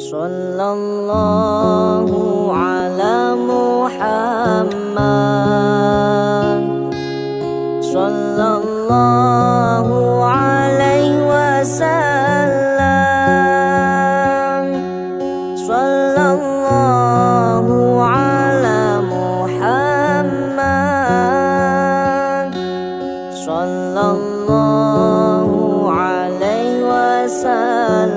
Sallallahu ala Muhammad, sallallahu alaihi wasallam, sallallahu ala Muhammad, sallallahu alaihi wasallam.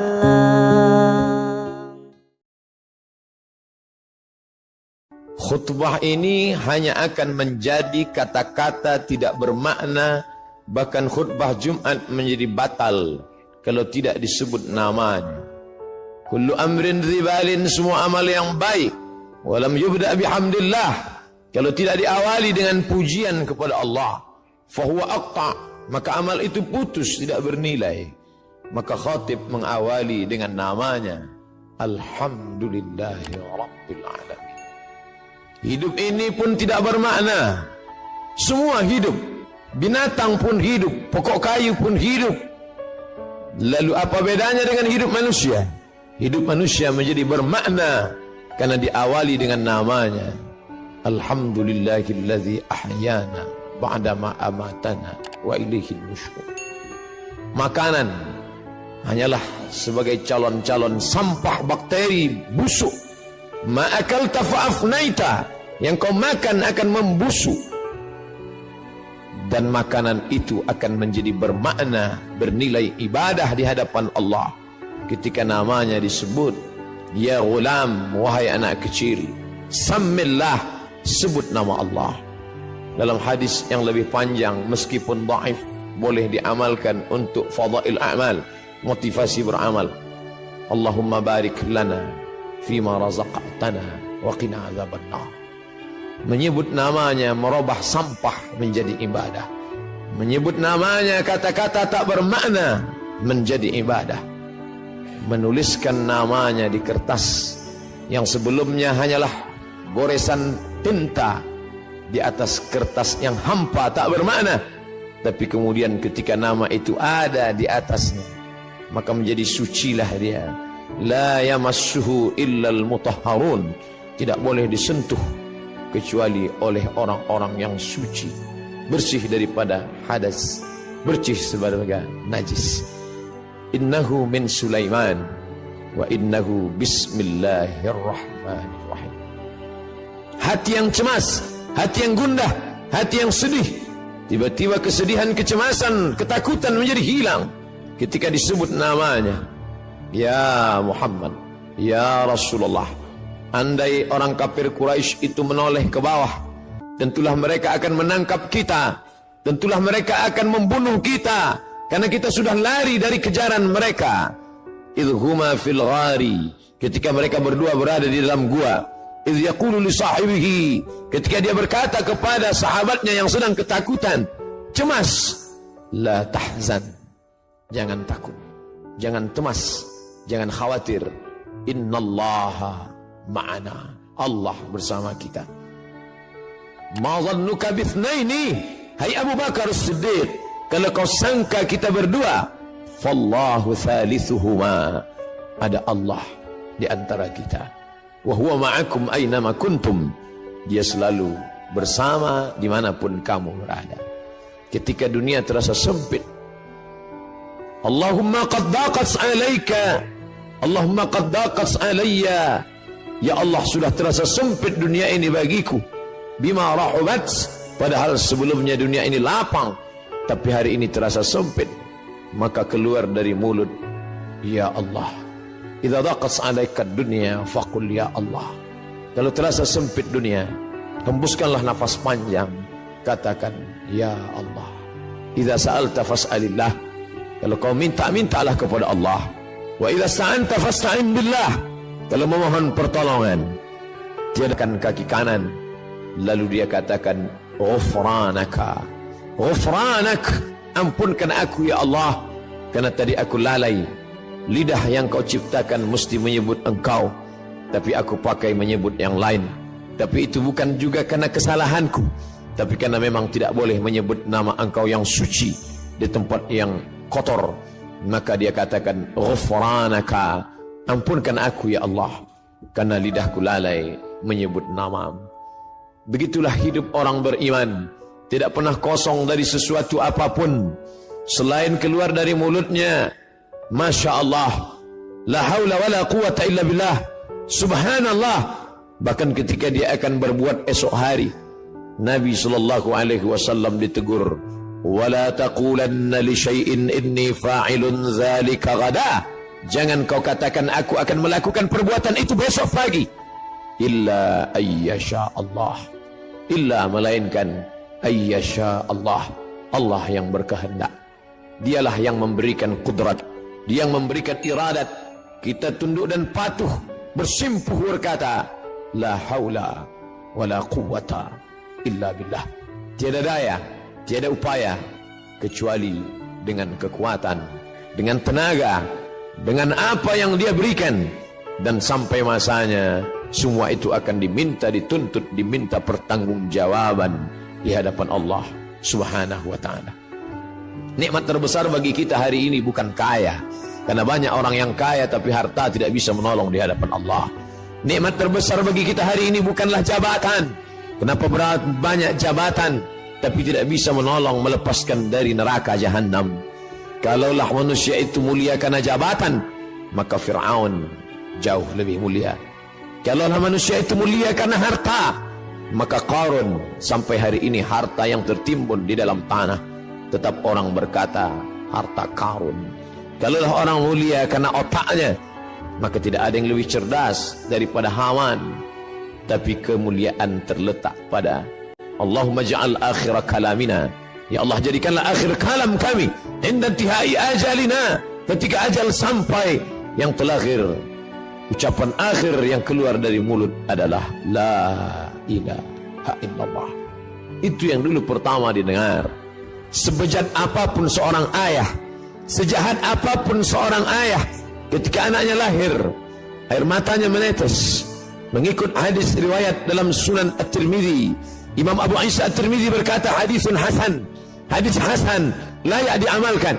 Khutbah ini hanya akan menjadi kata-kata tidak bermakna, bahkan khutbah Jumat menjadi batal kalau tidak disebut namanya. Kullu amrin ribalin, semua amal yang baik, walam yubda bihamdillah, kalau tidak diawali dengan pujian kepada Allah, fahuwa aqta', maka amal itu putus, tidak bernilai. Maka khatib mengawali dengan namanya, Alhamdulillahi Rabbil Alamin. Hidup ini pun tidak bermakna. Semua hidup, binatang pun hidup, pokok kayu pun hidup. Lalu apa bedanya dengan hidup manusia? Hidup manusia menjadi bermakna karena diawali dengan namanya, Alhamdulillahillazi ahyana ba'dama amatana wa ilaihil nusyur. Makanan hanyalah sebagai calon-calon sampah bakteri busuk. Ma'akalta fa'afnaita, yang kau makan akan membusuk. Dan makanan itu akan menjadi bermakna, bernilai ibadah di hadapan Allah ketika namanya disebut. Ya ghulam, wahai anak kecil, sammillah, sebut nama Allah. Dalam hadis yang lebih panjang, meskipun dhaif, boleh diamalkan untuk fadail a'mal, motivasi beramal. Allahumma barik lana fima razaqtana wa qina azabannar. Menyebut namanya merubah sampah menjadi ibadah. Menyebut namanya kata-kata tak bermakna menjadi ibadah. Menuliskan namanya di kertas yang sebelumnya hanyalah goresan tinta di atas kertas yang hampa tak bermakna, tapi kemudian ketika nama itu ada di atasnya, maka menjadi sucilah dia. La yamassuhu illal mutahharun, tidak boleh disentuh kecuali oleh orang-orang yang suci, bersih daripada hadas, bersih sebagai najis. Innahu min Sulaiman wa innahu bismillahirrahmanirrahim. Hati yang cemas, hati yang gundah, hati yang sedih, tiba-tiba kesedihan, kecemasan, ketakutan menjadi hilang ketika disebut namanya. Ya Muhammad, ya Rasulullah. Andai orang kafir Quraisy itu menoleh ke bawah, tentulah mereka akan menangkap kita, tentulah mereka akan membunuh kita, karena kita sudah lari dari kejaran mereka. Idhuma fil ghari, ketika mereka berdua berada di dalam gua. Idh yaqulu li sahibihi, ketika dia berkata kepada sahabatnya yang sedang ketakutan, cemas, la tahzan, jangan takut, jangan cemas, jangan khawatir. Innallaha ma'ana, Allah bersama kita. Ma dhannuka bithnaini, hai Abu Bakar As-Siddiq, kalau kau sangka kita berdua, fallahu thalithuhuma, ada Allah di antara kita. Wa huwa ma'akum aynama kuntum, dia selalu bersama dimanapun kamu berada. Ketika dunia terasa sempit, Allahumma qad daqat alayka, Allahumma qad daqat alayya, ya Allah sudah terasa sempit dunia ini bagiku. Bima rahubat, padahal sebelumnya dunia ini lapang, tapi hari ini terasa sempit. Maka keluar dari mulut, ya Allah. Idza daqat alayka dunya faqul ya Allah. Kalau terasa sempit dunia, hembuskanlah nafas panjang, katakan ya Allah. Idza sa'alta fas'alillah, kalau kau minta, mintalah kepada Allah. Wa idza sta'anta fasta'in billah, kalau memohon pertolongan, tiadakan kaki kanan. Lalu dia katakan ghufranaka, ghufranak, ampunkan aku ya Allah, karena tadi aku lalai. Lidah yang kau ciptakan mesti menyebut engkau, tapi aku pakai menyebut yang lain. Tapi itu bukan juga karena kesalahanku, tapi karena memang tidak boleh menyebut nama engkau yang suci di tempat yang kotor. Maka dia katakan ghufranaka, Ampunkan aku ya Allah, karena lidahku lalai menyebut nama-Mu. Begitulah hidup orang beriman, tidak pernah kosong dari sesuatu apapun selain keluar dari mulutnya Masya Allah, la haula wa la quwata illa billah, subhanallah. Bahkan ketika dia akan berbuat esok hari, Nabi SAW ditegur, wala taqulanna li syai'in inni fa'ilun dzalika ghada. Jangan kau katakan aku akan melakukan perbuatan itu besok pagi. Illa ayyasha Allah. Illa melainkan ayyasha Allah. Allah yang berkehendak. Dialah yang memberikan kudrat. Dia yang memberikan iradat. Kita tunduk dan patuh, bersimpuh berkata, la haula wa la quwata illa billah. Tiada daya, tiada upaya kecuali dengan kekuatan, dengan tenaga, dengan apa yang dia berikan. Dan sampai masanya semua itu akan diminta, dituntut, diminta pertanggungjawaban di hadapan Allah Subhanahu wa ta'ala. Nikmat terbesar bagi kita hari ini bukan kaya, karena banyak orang yang kaya tapi harta tidak bisa menolong di hadapan Allah. Nikmat terbesar bagi kita hari ini bukanlah jabatan. Kenapa banyak jabatan tapi tidak bisa menolong melepaskan dari neraka jahanam? Kalaulah manusia itu mulia karena jabatan, maka Fir'aun jauh lebih mulia. Kalaulah manusia itu mulia karena harta, maka Qarun sampai hari ini harta yang tertimbun di dalam tanah, tetap orang berkata harta Qarun. Kalaulah orang mulia karena otaknya, maka tidak ada yang lebih cerdas daripada Haman. Tapi kemuliaan terletak pada Allahumma ja'al akhir kalamina, ya Allah jadikanlah akhir kalam kami inda intihai ajalina, ketika ajal sampai, yang terakhir ucapan akhir yang keluar dari mulut adalah la ilaha illallah. Itu yang dulu pertama didengar. Sebejat apapun seorang ayah, sejahat apapun seorang ayah, ketika anaknya lahir, air matanya menetes. Mengikut hadis riwayat dalam Sunan At-Tirmidzi, Imam Abu Isa At-Tirmidzi berkata hadisun hasan, hadis hasan, layak diamalkan.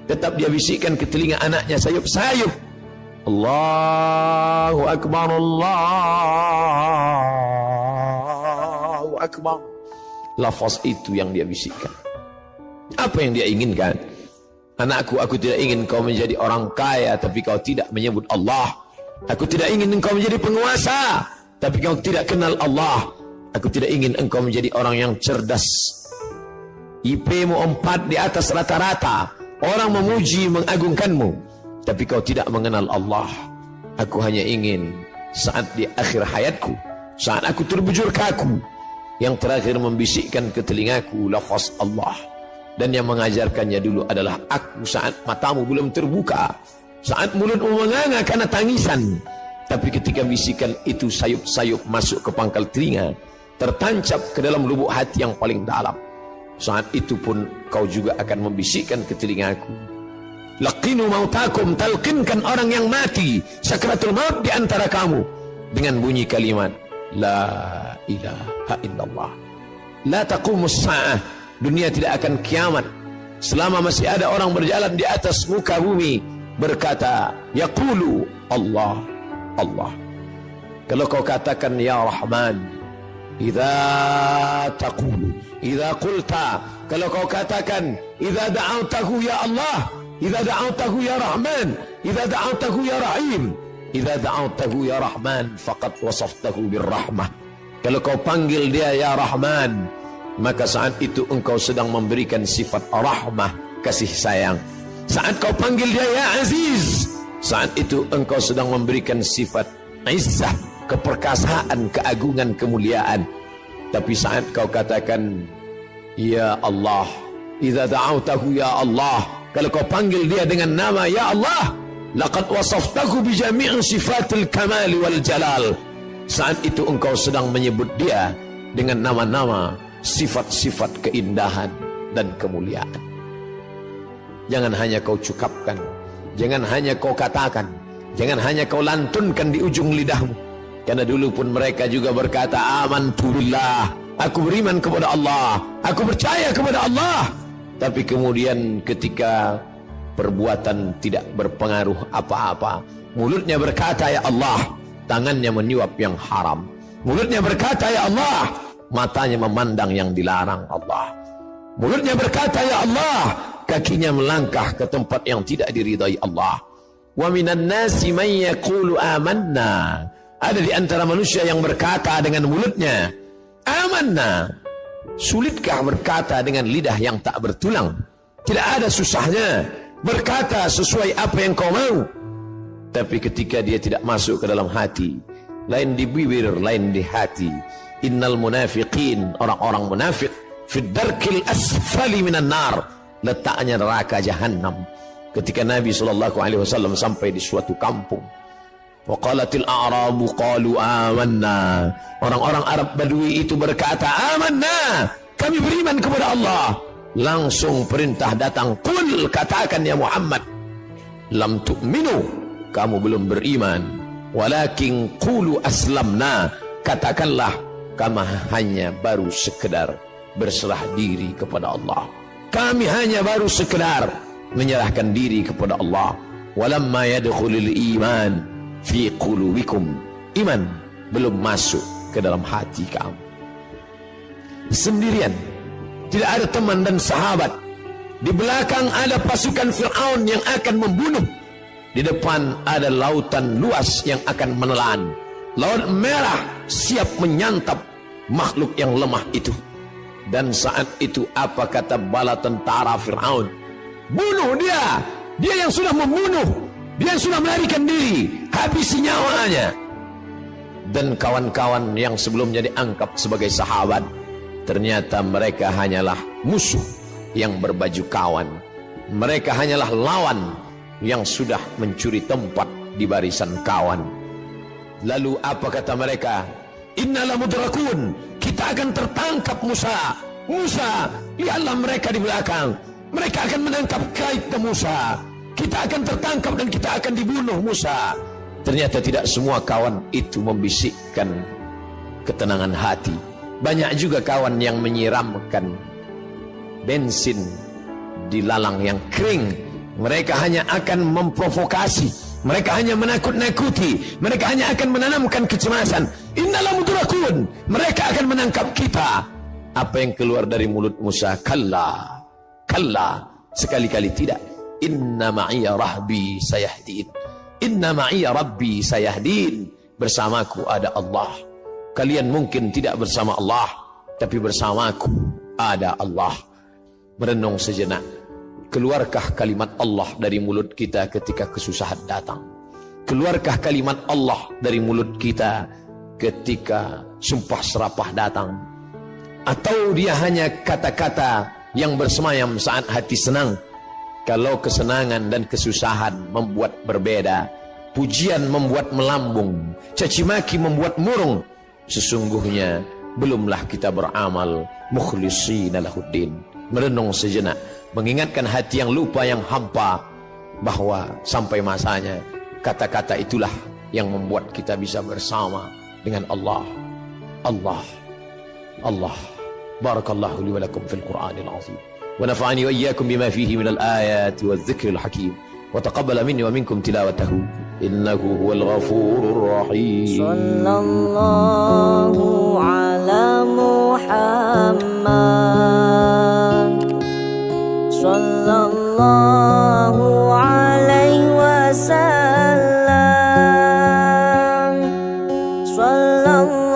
Tetap dia bisikkan ke telinga anaknya sayup-sayup, Allahu Akbar, Allahu Akbar. Lafaz itu yang dia bisikkan. Apa yang dia inginkan? Anakku, aku tidak ingin kau menjadi orang kaya tapi kau tidak menyebut Allah. Aku tidak ingin engkau menjadi penguasa tapi kau tidak kenal Allah. Aku tidak ingin engkau menjadi orang yang cerdas, IP-mu 4 di atas rata-rata, orang memuji mengagungkanmu, tapi kau tidak mengenal Allah. Aku hanya ingin saat di akhir hayatku, saat aku terbujur kaku, yang terakhir membisikkan ke telingaku lafaz Allah. Dan yang mengajarkannya dulu adalah aku saat matamu belum terbuka, saat mulutmu menganga karena tangisan. Tapi ketika bisikan itu sayup-sayup masuk ke pangkal telinga, tertancap ke dalam lubuk hati yang paling dalam, saat itu pun kau juga akan membisikkan ke telingaku, laqinu mautakum, talqinkan orang yang mati sakratul maut di antara kamu dengan bunyi kalimat la ilaha illallah. La taqumus sa'ah, dunia tidak akan kiamat selama masih ada orang berjalan di atas muka bumi berkata yaqulu Allah, Allah. Kalau kau katakan ya Rahman, idza taqulu, idza qulta, kalau kau katakan idza da'awtahu ya Allah, idza da'awtahu ya Rahman, idza da'awtahu ya Rahim, idza da'awtahu ya Rahman faqad wasaftahu birrahmah. Kalau kau panggil dia ya Rahman, maka saat itu engkau sedang memberikan sifat rahmah, kasih sayang. Saat kau panggil dia ya Aziz, saat itu engkau sedang memberikan sifat izzah, keperkasaan, keagungan, kemuliaan. Tapi saat kau katakan ya Allah, idza da'awtahu ya Allah, kalau kau panggil dia dengan nama ya Allah, laqad wasaftahu bi jami' sifatil kamal wal jalal, saat itu engkau sedang menyebut dia dengan nama-nama, sifat-sifat keindahan dan kemuliaan. Jangan hanya kau cukapkan, jangan hanya kau katakan, jangan hanya kau lantunkan di ujung lidahmu. Karena dulu pun mereka juga berkata amantu billah, aku beriman kepada Allah, aku percaya kepada Allah. Tapi kemudian ketika perbuatan tidak berpengaruh apa-apa, Mulutnya berkata, ya Allah, tangannya menyuap yang haram. Mulutnya berkata, ya Allah, matanya memandang yang dilarang Allah. Mulutnya berkata, ya Allah, kakinya melangkah ke tempat yang tidak diridai Allah. Wa minan nasi man yaqulu amanna. Ada di antara manusia yang berkata dengan mulutnya, amanna. Sulitkah berkata dengan lidah yang tak bertulang? Tidak ada susahnya berkata sesuai apa yang kau mau. Tapi ketika dia tidak masuk ke dalam hati, lain di bibir, lain di hati. Innal munafiqin, orang-orang munafik, fi darkil asfali minan nar, letaknya neraka jahanam. Ketika Nabi SAW sampai di suatu kampung, waqalatil a'rabu qalu amanna, orang-orang Arab Badui itu berkata, amanna, kami beriman kepada Allah. Langsung perintah datang, qul, katakan ya Muhammad, lam tu'minu, kamu belum beriman, walakin qulu aslamna, katakanlah kami hanya baru sekedar berserah diri kepada Allah. Kami hanya baru sekedar menyerahkan diri kepada Allah. Walamma yadkhulul iman fi qulubikum, iman belum masuk ke dalam hati kamu. Sendirian, tidak ada teman dan sahabat. Di belakang ada pasukan Fir'aun yang akan membunuh. Di depan ada lautan luas yang akan menelan. Laut merah siap menyantap makhluk yang lemah itu. Dan saat itu apa kata bala tentara Fir'aun? Bunuh dia! Dia yang sudah membunuh, dia yang sudah melarikan diri, habisi nyawanya. Dan kawan-kawan yang sebelumnya dianggap sebagai sahabat, ternyata mereka hanyalah musuh yang berbaju kawan. Mereka hanyalah lawan yang sudah mencuri tempat di barisan kawan. Lalu apa kata mereka? Innala mudrakun, kita akan tertangkap Musa. Musa, lihatlah mereka di belakang. Mereka akan menangkap kita Musa. Kita akan tertangkap dan kita akan dibunuh Musa. Ternyata tidak semua kawan itu membisikkan ketenangan hati. Banyak juga kawan yang menyiramkan bensin di lalang yang kering. Mereka hanya akan memprovokasi. Mereka hanya menakut-nakuti. Mereka hanya akan menanamkan kecemasan. Innala mudrakun, mereka akan menangkap kita. Apa yang keluar dari mulut Musa? Kalla, kalla, sekali-kali tidak. Inna ma'iya rahbi sayahdin. Inna ma'iya rabbi sayahdin. Bersamaku ada Allah. Kalian mungkin tidak bersama Allah, tapi bersamaku ada Allah. Merenung sejenak. Keluarkah kalimat Allah dari mulut kita ketika kesusahan datang? Keluarkah kalimat Allah dari mulut kita ketika sumpah serapah datang? Atau dia hanya kata-kata yang bersemayam saat hati senang? Kalau kesenangan dan kesusahan membuat berbeda, pujian membuat melambung, cacimaki membuat murung, sesungguhnya belumlah kita beramal mukhlishina lahuddin. Merenung sejenak, mengingatkan hati yang lupa, yang hampa, bahwa sampai masanya kata-kata itulah yang membuat kita bisa bersama dengan Allah. Allah, Allah. Barakallahu li wa lakum fil Qur'anil azim. Wa nafa'ani wa iyyakum bima fihi minal ayati waz zikril hakim. Wa taqabbala minni wa minkum tilawatahu. Innahu huwal ghafurur rahim. Sallallahu ala Muhammad. Sallallahu alaihi wasallam. Sallallahu